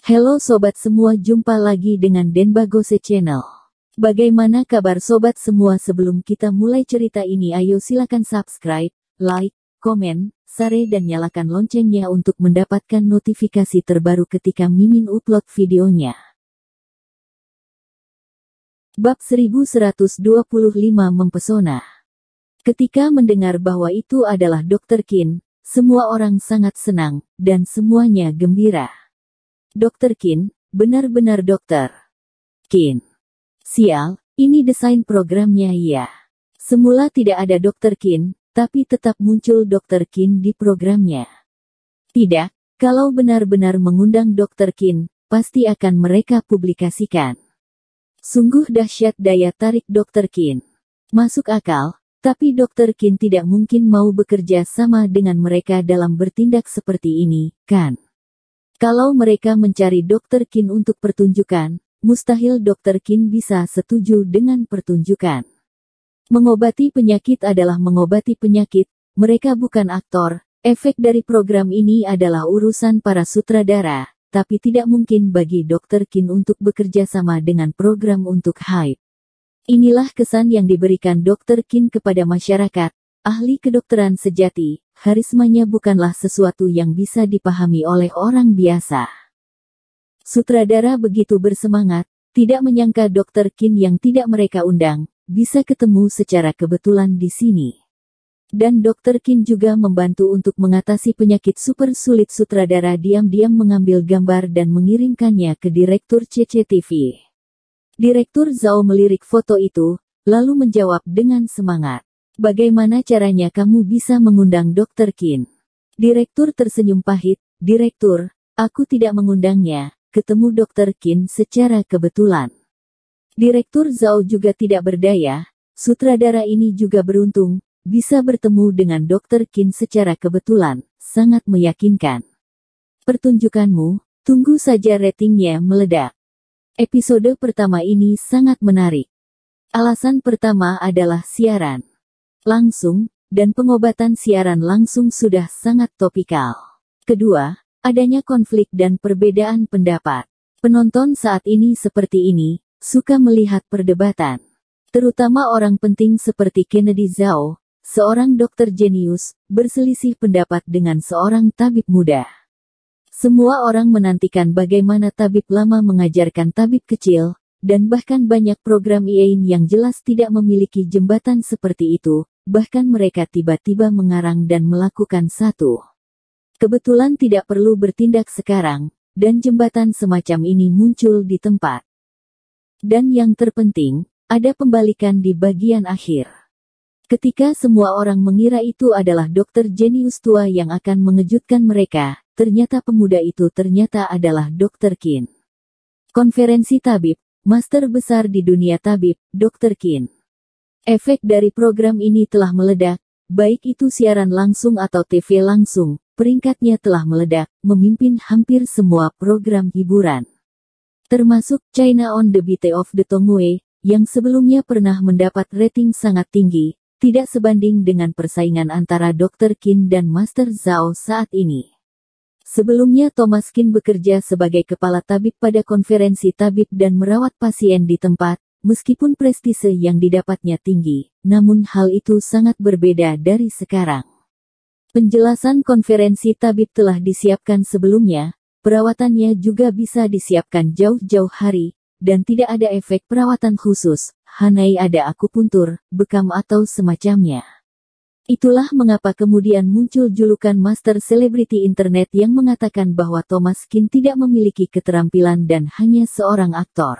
Halo sobat semua, jumpa lagi dengan Denbagose Channel. Bagaimana kabar sobat semua? Sebelum kita mulai cerita ini, ayo silakan subscribe, like, komen, share dan nyalakan loncengnya untuk mendapatkan notifikasi terbaru ketika Mimin upload videonya. Bab 1125 mempesona. Ketika mendengar bahwa itu adalah Dr. Qin, semua orang sangat senang, dan semuanya gembira. Dr. Qin, benar-benar Dr. Qin. Sial, ini desain programnya ya. Semula tidak ada Dr. Qin, tapi tetap muncul Dr. Qin di programnya. Tidak, kalau benar-benar mengundang Dr. Qin, pasti akan mereka publikasikan. Sungguh dahsyat daya tarik Dr. Qin. Masuk akal, tapi Dr. Qin tidak mungkin mau bekerja sama dengan mereka dalam bertindak seperti ini, kan? Kalau mereka mencari Dr. Qin untuk pertunjukan, mustahil Dr. Qin bisa setuju dengan pertunjukan. Mengobati penyakit adalah mengobati penyakit, mereka bukan aktor. Efek dari program ini adalah urusan para sutradara, tapi tidak mungkin bagi Dr. Qin untuk bekerja sama dengan program untuk hype. Inilah kesan yang diberikan Dr. Qin kepada masyarakat. Ahli kedokteran sejati, karismanya bukanlah sesuatu yang bisa dipahami oleh orang biasa. Sutradara begitu bersemangat, tidak menyangka Dr. Qin yang tidak mereka undang, bisa ketemu secara kebetulan di sini. Dan Dr. Qin juga membantu untuk mengatasi penyakit super sulit. Sutradara diam-diam mengambil gambar dan mengirimkannya ke Direktur CCTV. Direktur Zhao melirik foto itu, lalu menjawab dengan semangat. Bagaimana caranya kamu bisa mengundang Dr. Qin? Direktur tersenyum pahit. Direktur, aku tidak mengundangnya, ketemu Dr. Qin secara kebetulan. Direktur Zhao juga tidak berdaya, sutradara ini juga beruntung, bisa bertemu dengan Dr. Qin secara kebetulan, sangat meyakinkan. Pertunjukanmu, tunggu saja ratingnya meledak. Episode pertama ini sangat menarik. Alasan pertama adalah siaran langsung, dan pengobatan siaran langsung sudah sangat topikal. Kedua, adanya konflik dan perbedaan pendapat. Penonton saat ini seperti ini, suka melihat perdebatan. Terutama orang penting seperti Kennedy Zhao, seorang dokter jenius, berselisih pendapat dengan seorang tabib muda. Semua orang menantikan bagaimana tabib lama mengajarkan tabib kecil, dan bahkan banyak program IAIN yang jelas tidak memiliki jembatan seperti itu. Bahkan mereka tiba-tiba mengarang dan melakukan satu. Kebetulan tidak perlu bertindak sekarang, dan jembatan semacam ini muncul di tempat. Dan yang terpenting, ada pembalikan di bagian akhir. Ketika semua orang mengira itu adalah dokter jenius tua yang akan mengejutkan mereka, ternyata pemuda itu ternyata adalah Dr. Qin. Konferensi tabib, master besar di dunia tabib, Dr. Qin. Efek dari program ini telah meledak, baik itu siaran langsung atau TV langsung, peringkatnya telah meledak, memimpin hampir semua program hiburan. Termasuk China on the Beat of the Tongwei, yang sebelumnya pernah mendapat rating sangat tinggi, tidak sebanding dengan persaingan antara Dr. Qin dan Master Zhao saat ini. Sebelumnya Thomas Qin bekerja sebagai kepala tabib pada konferensi tabib dan merawat pasien di tempat. Meskipun prestise yang didapatnya tinggi, namun hal itu sangat berbeda dari sekarang. Penjelasan konferensi tabib telah disiapkan sebelumnya, perawatannya juga bisa disiapkan jauh-jauh hari, dan tidak ada efek perawatan khusus, hanya ada akupuntur, bekam atau semacamnya. Itulah mengapa kemudian muncul julukan master selebriti internet yang mengatakan bahwa Thomas Qin tidak memiliki keterampilan dan hanya seorang aktor.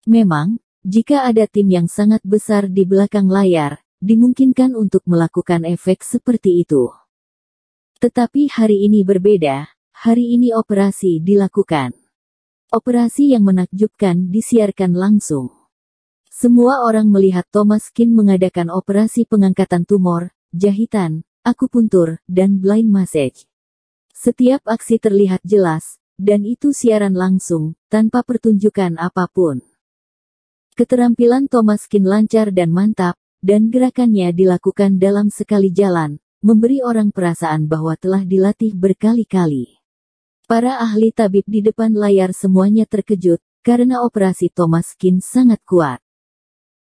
Memang, jika ada tim yang sangat besar di belakang layar, dimungkinkan untuk melakukan efek seperti itu. Tetapi hari ini berbeda, hari ini operasi dilakukan. Operasi yang menakjubkan disiarkan langsung. Semua orang melihat Thomas Qin mengadakan operasi pengangkatan tumor, jahitan, akupuntur, dan blind massage. Setiap aksi terlihat jelas, dan itu siaran langsung, tanpa pertunjukan apapun. Keterampilan Thomas Qin lancar dan mantap, dan gerakannya dilakukan dalam sekali jalan, memberi orang perasaan bahwa telah dilatih berkali-kali. Para ahli tabib di depan layar semuanya terkejut, karena operasi Thomas Kin sangat kuat.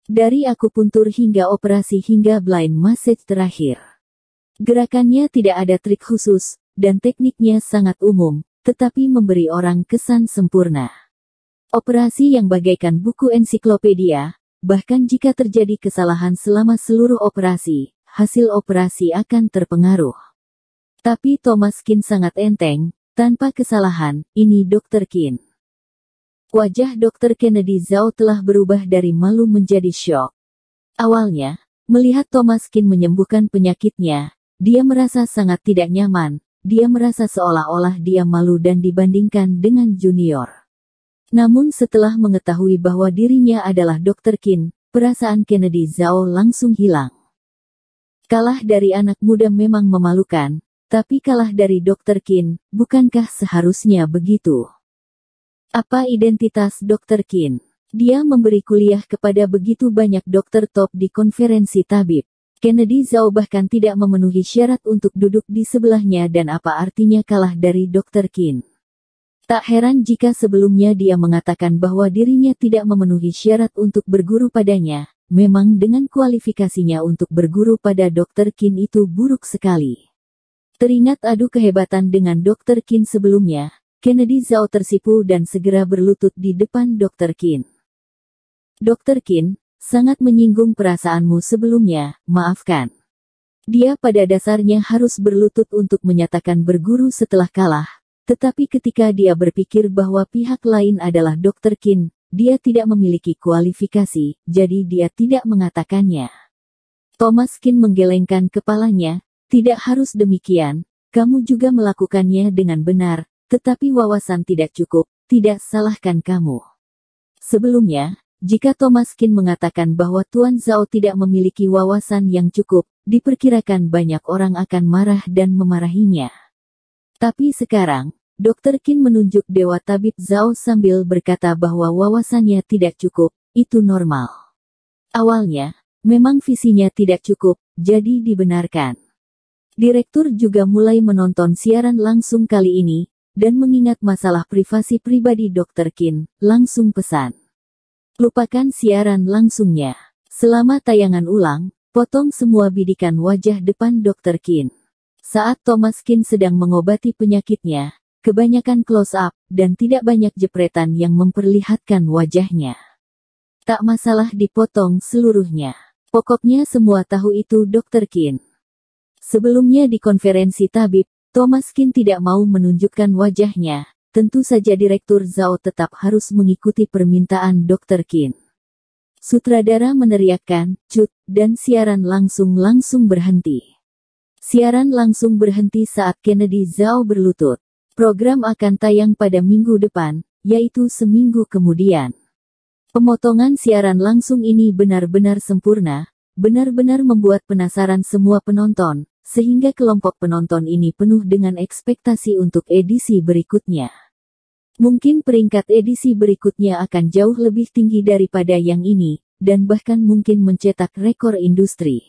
Dari akupuntur hingga operasi hingga blind massage terakhir. Gerakannya tidak ada trik khusus, dan tekniknya sangat umum, tetapi memberi orang kesan sempurna. Operasi yang bagaikan buku ensiklopedia, bahkan jika terjadi kesalahan selama seluruh operasi, hasil operasi akan terpengaruh. Tapi Thomas Kin sangat enteng, tanpa kesalahan. Ini Dr. Kin. Wajah Dr. Kennedy Zhao telah berubah dari malu menjadi syok. Awalnya, melihat Thomas Kin menyembuhkan penyakitnya, dia merasa sangat tidak nyaman. Dia merasa seolah-olah dia malu dan dibandingkan dengan junior. Namun setelah mengetahui bahwa dirinya adalah Dr. Kin, perasaan Kennedy Zhao langsung hilang. Kalah dari anak muda memang memalukan, tapi kalah dari Dr. Kin, bukankah seharusnya begitu? Apa identitas Dr. Kin? Dia memberi kuliah kepada begitu banyak dokter top di konferensi tabib. Kennedy Zhao bahkan tidak memenuhi syarat untuk duduk di sebelahnya, dan apa artinya kalah dari Dr. Kin? Tak heran jika sebelumnya dia mengatakan bahwa dirinya tidak memenuhi syarat untuk berguru padanya. Memang dengan kualifikasinya untuk berguru pada Dr. Kin itu buruk sekali. Teringat adu kehebatan dengan Dr. Kin sebelumnya, Kennedy Zhao tersipu dan segera berlutut di depan Dr. Kin. Dr. Kin, sangat menyinggung perasaanmu sebelumnya, maafkan. Dia pada dasarnya harus berlutut untuk menyatakan berguru setelah kalah, tetapi ketika dia berpikir bahwa pihak lain adalah Dr. Kin, dia tidak memiliki kualifikasi, jadi dia tidak mengatakannya. Thomas Kin menggelengkan kepalanya, tidak harus demikian, kamu juga melakukannya dengan benar, tetapi wawasan tidak cukup, tidak salahkan kamu. Sebelumnya, jika Thomas Kin mengatakan bahwa Tuan Zhao tidak memiliki wawasan yang cukup, diperkirakan banyak orang akan marah dan memarahinya. Tapi sekarang, Dr. Kin menunjuk Dewa Tabib Zhao sambil berkata bahwa wawasannya tidak cukup, itu normal. Awalnya, memang visinya tidak cukup, jadi dibenarkan. Direktur juga mulai menonton siaran langsung kali ini, dan mengingat masalah privasi pribadi Dr. Kin, langsung pesan. Lupakan siaran langsungnya. Selama tayangan ulang, potong semua bidikan wajah depan Dr. Kin. Saat Thomas Kin sedang mengobati penyakitnya, kebanyakan close-up, dan tidak banyak jepretan yang memperlihatkan wajahnya. Tak masalah dipotong seluruhnya. Pokoknya semua tahu itu Dr. Kin. Sebelumnya di konferensi tabib, Thomas Kin tidak mau menunjukkan wajahnya. Tentu saja Direktur Zhao tetap harus mengikuti permintaan Dr. Kin. Sutradara meneriakkan, "Cut," dan siaran langsung berhenti. Siaran langsung berhenti saat Kennedy Zhao berlutut. Program akan tayang pada minggu depan, yaitu seminggu kemudian. Pemotongan siaran langsung ini benar-benar sempurna, benar-benar membuat penasaran semua penonton, sehingga kelompok penonton ini penuh dengan ekspektasi untuk edisi berikutnya. Mungkin peringkat edisi berikutnya akan jauh lebih tinggi daripada yang ini, dan bahkan mungkin mencetak rekor industri.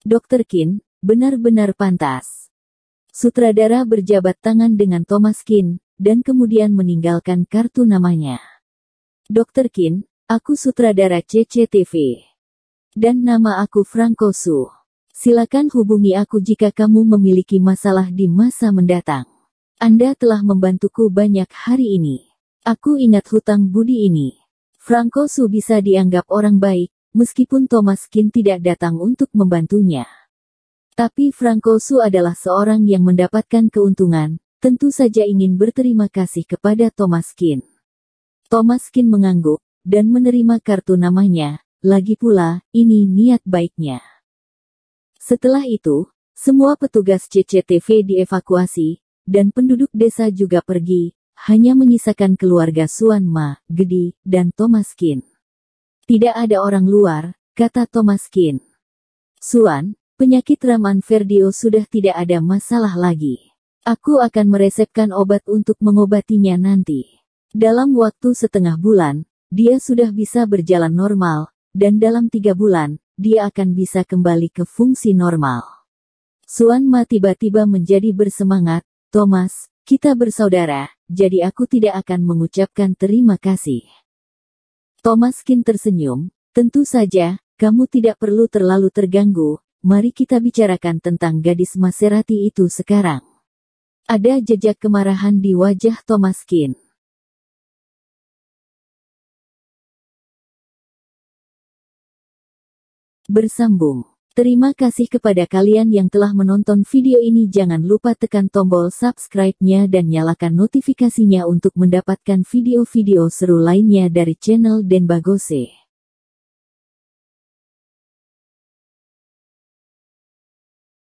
Dr. Kin, benar-benar pantas. Sutradara berjabat tangan dengan Thomas Kin, dan kemudian meninggalkan kartu namanya. Dr. Kin, aku sutradara CCTV. Dan nama aku Franco Su. Silakan hubungi aku jika kamu memiliki masalah di masa mendatang. Anda telah membantuku banyak hari ini. Aku ingat hutang budi ini. Franco Su bisa dianggap orang baik, meskipun Thomas Kin tidak datang untuk membantunya. Tapi Franco Su adalah seorang yang mendapatkan keuntungan, tentu saja ingin berterima kasih kepada Thomas Kin. Thomas Kin mengangguk, dan menerima kartu namanya, lagi pula, ini niat baiknya. Setelah itu, semua petugas CCTV dievakuasi, dan penduduk desa juga pergi, hanya menyisakan keluarga Suan Ma, Gedi, dan Thomas Kin. Tidak ada orang luar, kata Thomas Kin. Suan, penyakit Raman Verdio sudah tidak ada masalah lagi. Aku akan meresepkan obat untuk mengobatinya nanti. Dalam waktu setengah bulan, dia sudah bisa berjalan normal, dan dalam 3 bulan, dia akan bisa kembali ke fungsi normal. Suan Ma tiba-tiba menjadi bersemangat, Thomas, Kita bersaudara, jadi aku tidak akan mengucapkan terima kasih. Thomas Kin tersenyum, tentu saja, kamu tidak perlu terlalu terganggu, mari kita bicarakan tentang gadis Maserati itu sekarang. Ada jejak kemarahan di wajah Thomas Kin. Bersambung. Terima kasih kepada kalian yang telah menonton video ini. Jangan lupa tekan tombol subscribe-nya dan nyalakan notifikasinya untuk mendapatkan video-video seru lainnya dari channel Denbagose.